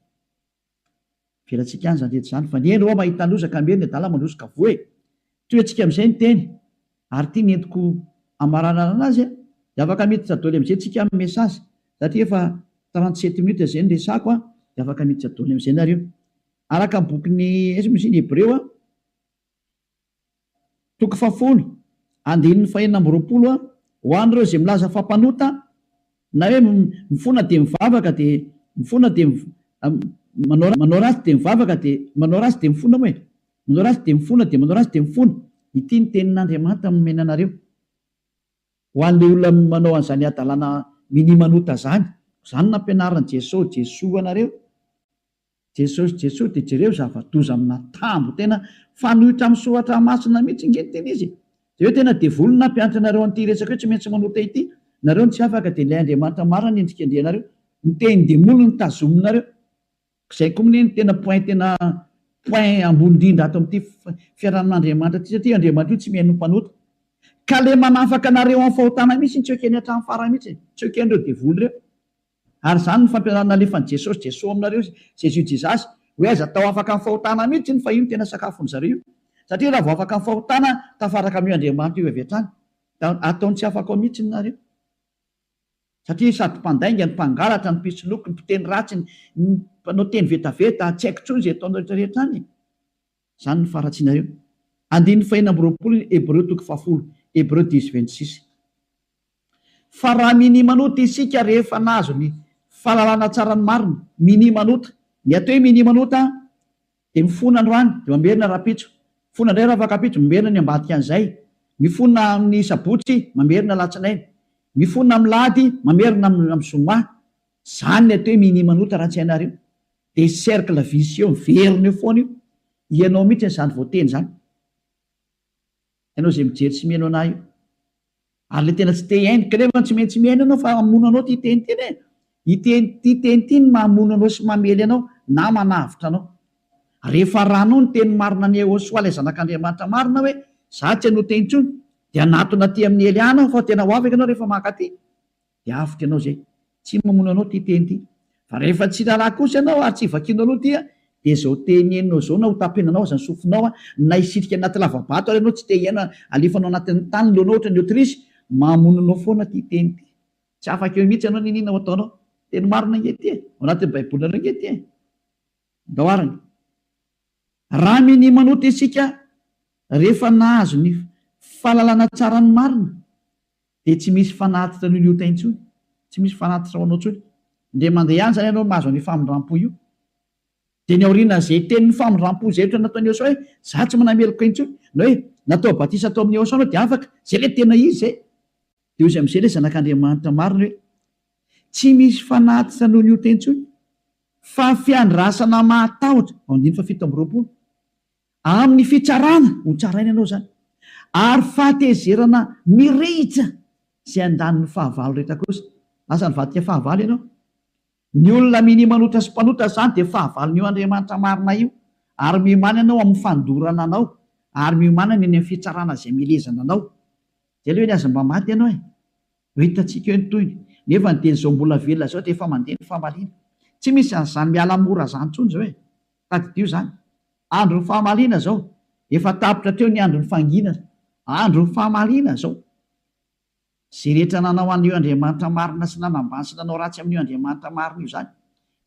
Velantsika any zany rehetra zany fa ny eny ao mahita losaka meny adala mandrosika voe. Toy antsika amin'izay ny teny ary tia nentiko amarana anazy dia afaka miditra daholo amin'izay tsika amin'ny mesazy satria efa 37 minutes izay ny resako dia afaka miditra daholo amin'izay nareo. Araka ny bokin'ny misy ny Hebreo toko 10 andininy 420 ho an'ireo izay milaza fampanota na hoe mifona dia mivavaka dia mifona dia manao ratsy dia mivavaka dia manao ratsy dia mifona moa manao ratsy dia mifona dia manao ratsy dia mifona. Ity ny tenin'Andriamanitra nomena anareo ho an'ilay olona manao an'izany adalana minimanota zany nampianaran'i Jesoa anareo. Jesosy dia jereo zava-doza amina tambo tena fanohitra amin'ny soratra masina mihitsy nge teny izy. Dia hoe tena devolona nampianatra anareo an'ity resaka hoe tsy maintsy manota ity. Nareo ny tsy afaka dia ilay Andriamanitra marina ny endrika andianareo. Ny teny demolona ny tazominareo. Izay koa ny tena point ambony indrindra ato amin'ity fiarahan'Andriamanitra ity satria Andriamanitra io tsy mihaino mpanota. Ka le manafaka anareo amin'ny fahotana mihitsy tsy ekeny hatramin'ny farany mihitsy, tsy eken'ireo devoly ireo. Ary izany ny fampianarana alefan'i Jesosy aminareo Jésus hoe aiza tao afaka amin'ny fahotana mihitsy ny fa io no tena sakafon'ny zareo. Satria raha vao afaka amin'ny fahotana tafaraka amin'io Andriamanitra io avy hatrany. Ataony tsy afaka ao mihitsy nareo. Satria sady mpandainga ny mpangalatra ny mpisoloky ny mpiteny ratsy ny mpanao teny vetaveta tsy haiko intsony izay ataonao rehetrarehetra any. Izany ny faratsianareo. Andininy 420 Hebreo toko 10 Hebreo 10:26. Fa raha minimanota isika rehefa nahazo ny fahalalana tsara ny marina, minimanota. Ny atao hoe minimanota dia mifona androany dia mamerina rapitso. Mifona indray raha afaka-pitso, mamerina ny ambadika an'izay. Mifona amin'ny sabotsy, mamerina alatsinainy. Mifona amin'ny lahady, mamerina amin'ny zoma. Izany ny atao hoe minimanota raha tsy hainareo. Dia cercle vicieux miverina eo foana io. Ianao mihitsy n'izany voateny izany. Ianao izay mijery sy mihaino anahy io. Ary le tena tsy te hiaino, kanefa tsy maintsy mihaino anao fa mamono anao ty teny teny. Ty teny ty ny mamono anao sy mamely anao na manavitra anao. Rehefa ranao ny teny marina ny Yehosoa ilay zanak'Andriamanitra marina hoe za tsy hanota intsony dia anatona ty amin'ny Eliana fa tena ho afaka ianao rehefa maka ty. Dia afaka ianao zay. Tsy mamono anao ty teny ty. Fa rehefa tsy lalà kosa ianao ary tsy vakianao aloha ty dia izao teny henonao zao na ho tapenanao aza ny sofinao na isitrika anaty lavabato ary ianao tsy te hiaina alefanao anatin'ny tany leonao ohatra ny Aotrisy, mamono anao foana ty teny ty. Tsy afaka eo mihitsy ianao ninina ao ataonao. Teny marina nge ty ao anatin'ny baibolina nge ty daoarany. Raha minimanota isika rehefa nahazo ny fahalalana tsara ny marina dia tsy misy fanatitra noho ny ota intsony, tsy misy fanatitra ho anao intsony. Ndre mandeha ihany zany ianao mahazo ny famindram-po io. Dia ny aoriana izay tenin'ny famindram-po izay ohatra nataon'ny Yehosoa hoe za tsy manameloka intsony, na hoe natao batisa atao amin'ny Yehosoa dia afaka, zay le tena izy zay. Dia izy amin'izay le zanak'Andriamanitra marina hoe tsy misy fanatitra noho ny ota intsony fa fiandrasana mahatahotra amin'ny fitsarana ho tsaraina ianao zany, ary fahatezerana mirehitra izay andaniny fahavalo rehetra kosa. Lasa nivadika fahavalo ianao. Ny olona minimanota sy mpanota zany dia fahavalon'io Andriamanitra marina io, ary miomana ianao amin'ny fandorana anao, ary miomana ny amin'ny fitsarana izay milezana anao. Zay le hoe aza mba maty ianao ho hitantsika eo ny toyny. Nefa ny teny izao mbola velona zao dia efa mandeha ny fahamaliana. Tsy misy an'izany miala mora zany intsony zao tadidio zany. Andro ny fahamaliana zao, efa tapitra teo ny andro ny fangina, andro ny fahamaliana zao. Zay rehetra nanao an'io Andriamanitra marina sy nanambany sy nanao ratsy amin'io Andriamanitra marina io zany,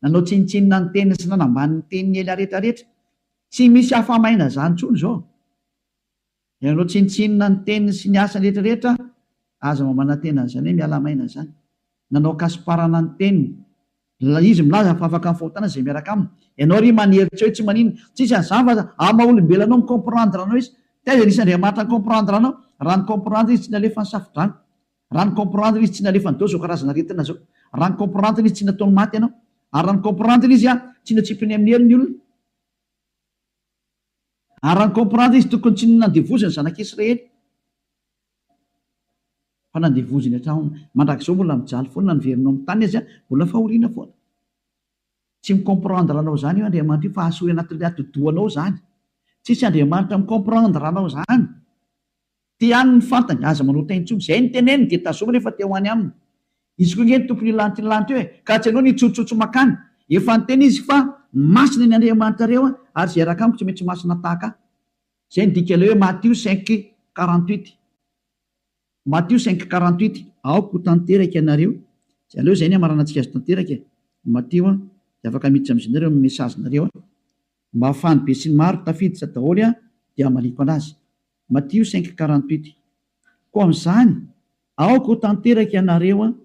nanao tsinitsinina ny teniny sy nanambany ny teniny ela rehetrarehetra, tsy misy hafamaina zany intsony zao. Nanao tsinitsinina ny teniny sy ny asany rehetrarehetra, aza mamana tena zany hoe miala maina zany. Nanao kasiparana ny teniny, izy milaza fa afaka amin'ny fahotana izay miaraka aminy. Ianao ry maneritra hoe tsy manino, tsisy an'izany fa ama olombelonao mikomprendre anao izy. Taiza nisy Andriamanitra mikomprendre anao? Raha ny komprendre izy tsy nalefa ny safidrano, raha ny komprendre izy tsy nalefa ny dao zao karazana aretina zao, raha ny komprendre izy tsy nataony maty ianao, ary raha ny komprendre izy tsy natsipiny amin'ny helo ny olona, ary raha ny komprendre izy tokony tsy nandevoziny zanak'Israely fa nandevoziny hatrany mandrakizao mbola mijaly foana na niverinao amin'ny tany izy mbola fahoriana foana. tsy micomprendre anao zany io Andriamanitra io fa asory anatin'ilay atodoanao zany. Tsisy Andriamanitra micomprendre anao zany. Ty ihany ny fantany aza manota intsony zay niteneny dia tazoma rehefa te ho any aminy. Izy koa ny tompony lanty eo ka tsy anao nitsotsotso makany. Efa niteny izy fa masina ny Andriamanitra reo ary zay raka amiko tsy maintsy masina tahaka. Zay ny dika ilay hoe Matthieu 5:48. Matthieu 5:48 aoko tanteraka ianareo. Aleo zay ny amaranantsika azy tanteraka. Matthieu dia afaka miditra amin'izy nareo mesazinareo mba hafany be sy ny maro tafiditra daholo dia amaliko anazy. Matthieu 5:48 koa amin'izany aoko tanteraka ianareo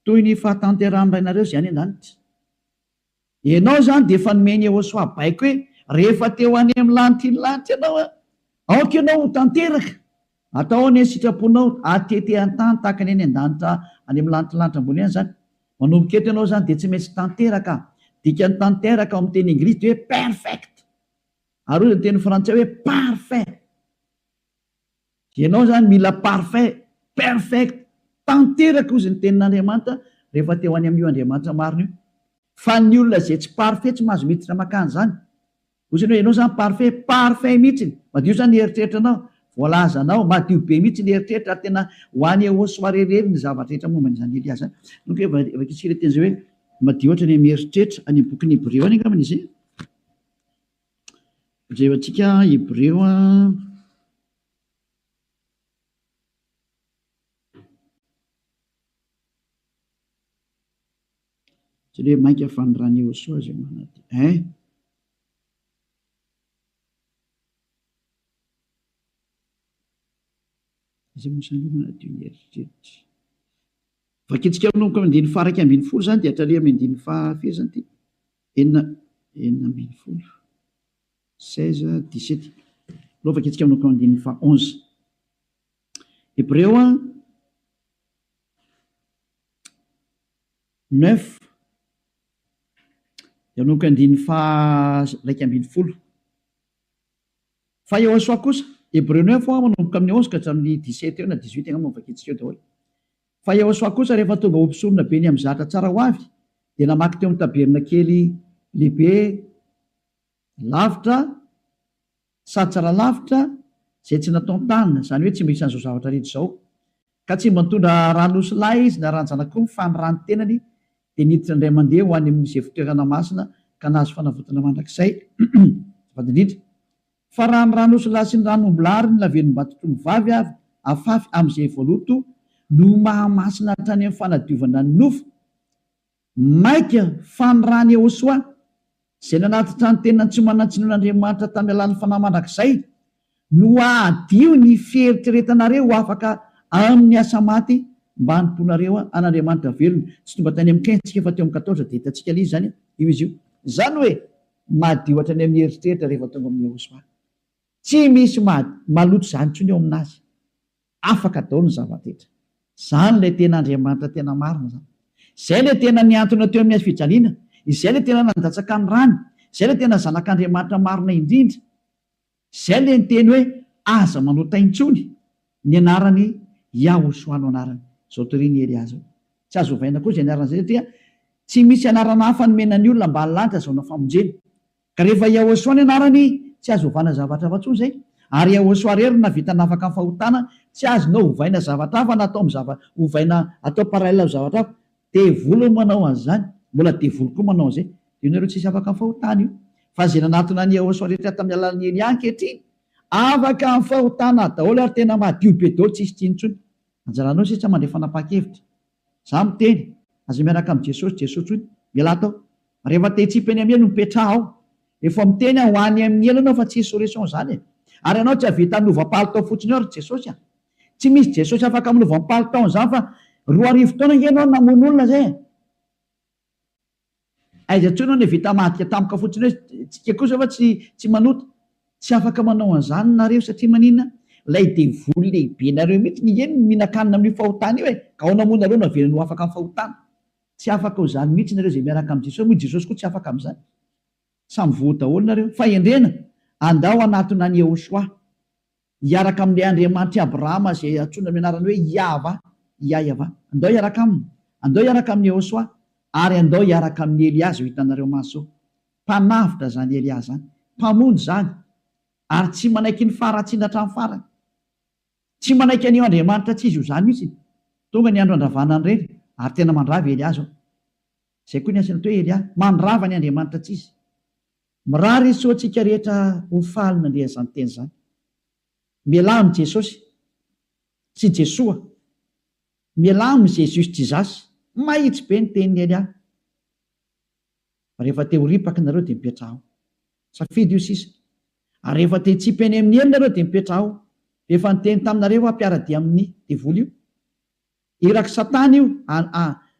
toy ny fahatanteran'ny rainareo zay any an-danitra. Ianao zany dia efa nomeny Yehosoa baiko hoe rehefa teo any amin'ny lanitra ianao aoka ianao tanteraka atao ny sitraponao atete an-tany tahaka ny any an-danitra any amin'ny lanitra ambony any zany. Manomboka eto ianao zany dia tsy maintsy tanteraka. Dikany tanteraka ao amin'ny teny Anglisy dia hoe perfect. Ary ny teny frantsay hoe parfait. Ianao zany mila parfait, perfect, tanteraka ozy ny tenin'Andriamanitra rehefa teo any amin'io Andriamanitra marina io. Fa ny olona zay tsy parfait tsy mahazo miditra makany zany. Ozy hoe ianao zany parfait mihitsy. Madio zany eritreritranao, voalazanao, madio be mihitsy ny eritreritra tena ho any Yehosoa reherery ny zavatra rehetra momba an'izany Elias. Donc efa kitsika teny zay hoe madio ohatra ny mieritreritra any bokin'ny Hébreu any angambany izy. Jevantsika Hébreu tsy hoe mainka fanirany Yehosoa zay manady. Izay mosany manadio ny eritreritra. Vakitsika amin'noko amin'ny 9:12 zany dia hatrary amin'ny 9:5 zany ty. 9:12. 16-17. Lova vakitsika amin'noko amin'ny 9:11. Hébreu 9 dia amin'noko amin'ny 9:12. Fa Yehosoa kosa Hébreu 9 manomboka amin'ny 11 ka hatramin'ny 17 eo na 18 angamba vakitsika eo daholo. Fa Yehosoa kosa rehefa tonga ho mpisorona be ny amin'ny zatra tsara ho avy dia namaky teo amin'ny tabernakely lehibe lavitra sady tsara lavitra zay tsy natao tanana, zany hoe tsy misy an'izao zavatra rehetra izao. Ka tsy mba nitondra ranosy lahy izy na ranjanak'omby fa ny rano tenany dia niditra indray mandeha ho any amin'izay fitoerana masina ka nahazo fanavotana mandrakizay. Vadindrindra fa raha ny ranosy lahy sy ny ranombolary ny lavenom-batotrony vavy avy afafy amin'izay voaloto no mahamasina hatrany amin'ny fanadiovana ny nofo maika fa ny rany Yehosoa zay nanatitra ny tenany tsy manantsinon'Andriamanitra tamin'ny alalan'ny fanahy mandrakizay no adio ny fieritreretanareo ho afaka amin'ny asa maty mba hanimponareo an'Andriamanitra velona. Tsy tonga tany amin'ny 15 tsika efa teo amin'ny 14 dia hitantsika ilay zany io izy io. Zany hoe madio hatrany amin'ny eritreritra rehefa tonga amin'ny Yehosoa. Tsy misy maloto zany intsony eo aminazy. Afaka daholo ny zava-detra. Zany ilay tena Andriamanitra tena marina zany. Izay ilay tena niantona teo amin'ny fijaliana, izay ilay tena nandatsaka ny rany, izay ilay tena zanak'Andriamanitra marina indrindra. Izay ilay niteny hoe aza manota intsony ny anarany Yehosoa no anarany. Zao toriny Elias. Tsy azo ovaina koa izay anarana izay satria tsy misy anarana hafa nomenan'ny olona mba halanitra zao na famonjena. Ka rehefa Yehosoa ny anarany tsy azo ovana zavatra hafa intsony zay. Ary Yehosoa rery navita nafaka amin'ny fahotana, tsy azonao ovaina zavatra hafa na atao ovaina atao parallela zavatra hafa. Devoly manao an'izany, mbola devoly koa manao an'izay. Io nareo tsisy afaka amin'ny fahotana io. Fa zay nanatona ny Yehosoa rehetra tamin'ny alalan'ny Elia ankehitriny, afaka amin'ny fahotana daholo ary tena madio be daholo tsisy tsinontsony. Anjaranao sisa mandray fanapa-kevitra. Za miteny, aza miaraka amin'ny Jesosy, Jesosy hoy miala atao. Rehefa te hitsipy amin'ny elo no mipetraha ao. Efa miteny ho any amin'ny elo anao fa tsy solution zany. Ary anao tsy havita hanova-palitao fotsiny ao Jesosy. Tsy misy Jesosy afaka manova-palitao zany fa 2 taona ianao namono olona zay. Aiza intsony anao vita madika tampoka fotsiny hoe tsika kosa fa tsy manota. Tsy afaka manao an'izany nareo satria maninona? Lay devoly lehibe nareo mihitsy ny eny mihinan-kanina amin'ny fahotana io ka ao namono nareo navelany ho afaka amin'ny fahotana. Tsy afaka ho zany mihitsy nareo zay miaraka amin'ny Jesosy, moa Jesosy koa tsy afaka amin'izany. Samy voa daholo nareo. Fa endrena andao anatona ny Yehosoa hiaraka amin'ilay Andriamanitra Abrahama zay antsoina amin'ny anarany hoe Yahva. Andao hiaraka aminy. Andao hiaraka amin'ny Yehosoa ary andao hiaraka amin'ny Eliazy ho hitanareo maso mpanavitra zany Eliazy zany, mpamonjy zany, ary tsy manaiky ny faratsiana hatramin'ny farany, tsy manaiky an'io Andriamanitra tsy izy io zany mihitsy. Tonga ny andro andravana ny reny ary tena mandravy Eliazy ao. Zay koa ny asany atao hoe Eliazy, mandrava ny Andriamanitra tsy izy. Mirary izy soantsika rehetra ho faly nandeha izany teny zany. Mialamy Jesosy sy Jesoa, mialamy Jésus Jizasy, mahitsy be ny tenin'ny Eliazy. Rehefa te ho ripaka nareo dia mipetraha ao, safidy io sisa. Ary rehefa te hitsipy eny amin'ny elo nareo dia mipetraha ao. Rehefa niteny taminareo ampiaradia amin'ny devoly io, iraky Satana io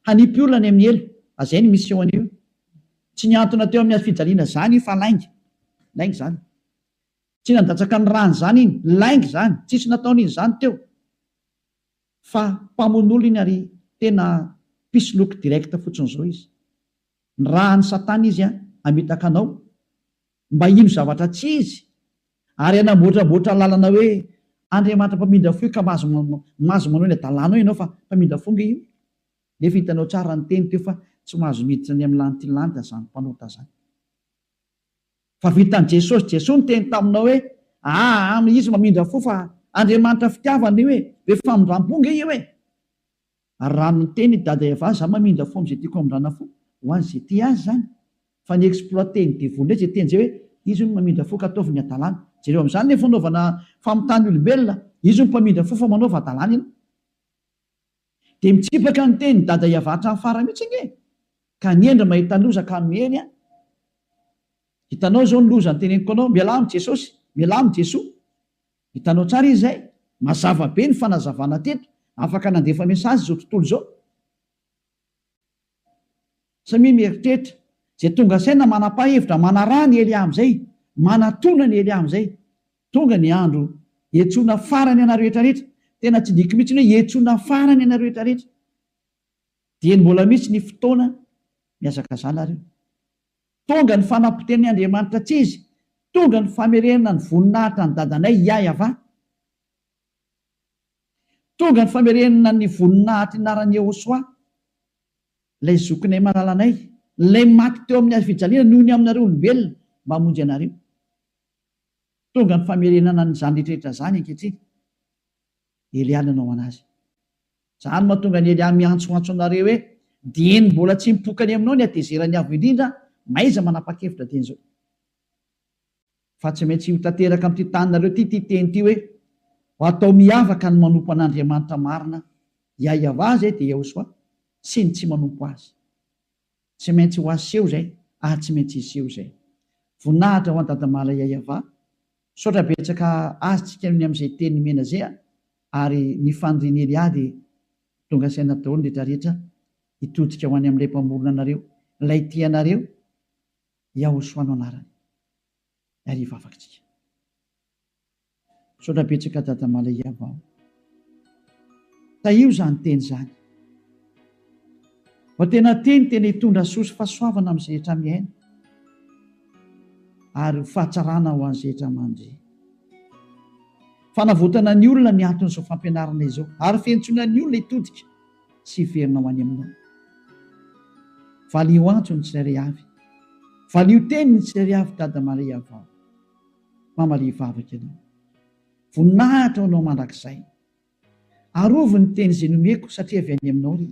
hanipy olona any amin'ny elo, azay ny mission an'io. Tsy niantona teo amin'ny fijaliana zany io fa lainga zany. Tsy nandatsaka ny rany zany iny, lainga zany, tsisy nataon'iny zany teo. Fa mpamono iny ary tena pisoloky direkta fotsiny zao izy. Ny rahan'ny Satana izy amitaka anao mba ino zavatra tsy izy, ary anamboatraboatra lalana hoe Andriamanitra mpamindra fo ka mazo manao ny adalànao ianao fa mpamindra fonga io. Nefa hitanao tsara ny teny teo fa tsy mahazo miditra ny amin'ny lanitra lanitra zany mpanota zany. Fa vitan'i Jesosy, Jesosy ny teny taminao hoe izy mamindra fo fa Andriamanitra fitiavana io hoe famindram-ponga io hoe. Ary raha ny teny dada Eva, za mamindra fo amin'izay tiako amindrana fo ho an'izay ty azy zany. Fa ny exploité ny devoly zay teny zay hoe izy no mamindra fo ka ataovy ny adalàna. Jereo amin'izany ny fanaovana famitany olombelona, izy no mpamindra fo fa manaova adalàna ina. Dia mitsipaka ny teny dada Eva hatramin'ny farany mihitsy nge, ka niendra mahita loza ka miheny a. Hitanao zao ny loza ny teneniko anao, mialamy Jesosy, mialamy Jesoa. Hitanao tsara izy zay, mazava be ny fanazavana teto, afaka nandefa mesazy zao tontolo zao. Samia mieritreritra zay tonga saina manapa-hevitra, manarà ny Elia amin'izay, manatona ny Elia amin'izay. Tonga ny andro hiantsoana farany anareo rehetra rehetra. Tena tsy diko mihitsy hoe hiantsoana farany anareo rehetra rehetra. Dia mbola mihitsy ny fotoana miazaka zanareo. Tonga ny fanapoteny Andriamanitra tsy izy, tonga ny famerenana ny voninahitra ny dadanay Yahva. Tonga ny famerenana ny voninahitra inaran'ny Yehosoa, ilay zokinay malalanay, ilay maty teo amin'ny fijaliana noho ny aminareo olombelona mba hamonjy anareo. Tonga ny famerenana ny zany rehetrarehetra zany ankehitriny. Elia nanao anazy. Zany mahatonga ny Elia miantsoantso anareo hoe dieny mbola tsy mipokany aminao ny atezerany avo indrindra, maiza manapa-kevitra teny zao. Fa tsy maintsy ho tanteraka amin'ity taninareo ty teny ty hoe ho atao miavaka ny manompo an'Andriamanitra marina, Yahva zay dia Yehosoa, sy ny tsy manompo azy. Tsy maintsy ho aseho zay, tsy maintsy iseho zay. Voninahitra ho an-dadamala Yahva, saotra betsaka azontsika ny amin'izay teny mena zay, ary ny fandriany Elia dia tonga saina daholo ny rehetrarehetra hitodika ho any amin'ilay mpamorona anareo, ilay tianareo, Yehosoa no anarany. Ariva afaksika. Saotra betsaka dadamala Yahva. Taio zany teny zany. Fa tena tena hitondra soa sy fahasoavana amin'izay rehetra miaina, ary fahatsarana ho an'izay rehetra mandry. Fanavotana ny olona ny anton'izao fampianarana izao, ary fiantsoana ny olona hitodika sy hiverina ho any aminao. Valio antso ny tsirairay avy, valio teny ny tsirairay avy dadamala Yahva. Mamalia vavaka ianao, voninahitra ho anao mandrakizay. Arovy ny teny izay nomeko satria avy any aminao ry.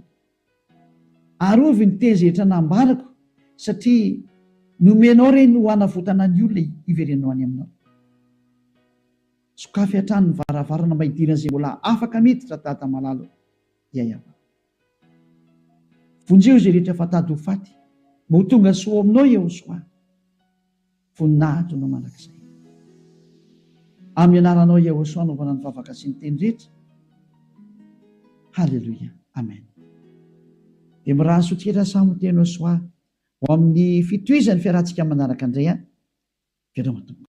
Arovy ny teny izay rehetra nambarako satria nomenao reny ho hanavotana ny olona hiverenao any aminao. Sokafy hatrany ny varavarana maidirana izay mbola afaka miditra dada malalo Yahva. Vonjeo izay rehetra fatady ho faty, mba ho tonga soa aminao Yehosoa. Voninahitra ho anao mandrakizay. Amin'ny anaranao Yehosoa anaovana ny vavaka sy ny teny rehetra. Halleluia. Amen. Dia miraha sotrera samy teny Yehosoa ho amin'ny fitohizan'ny fiarahantsika manaraka indray. Fiarahana.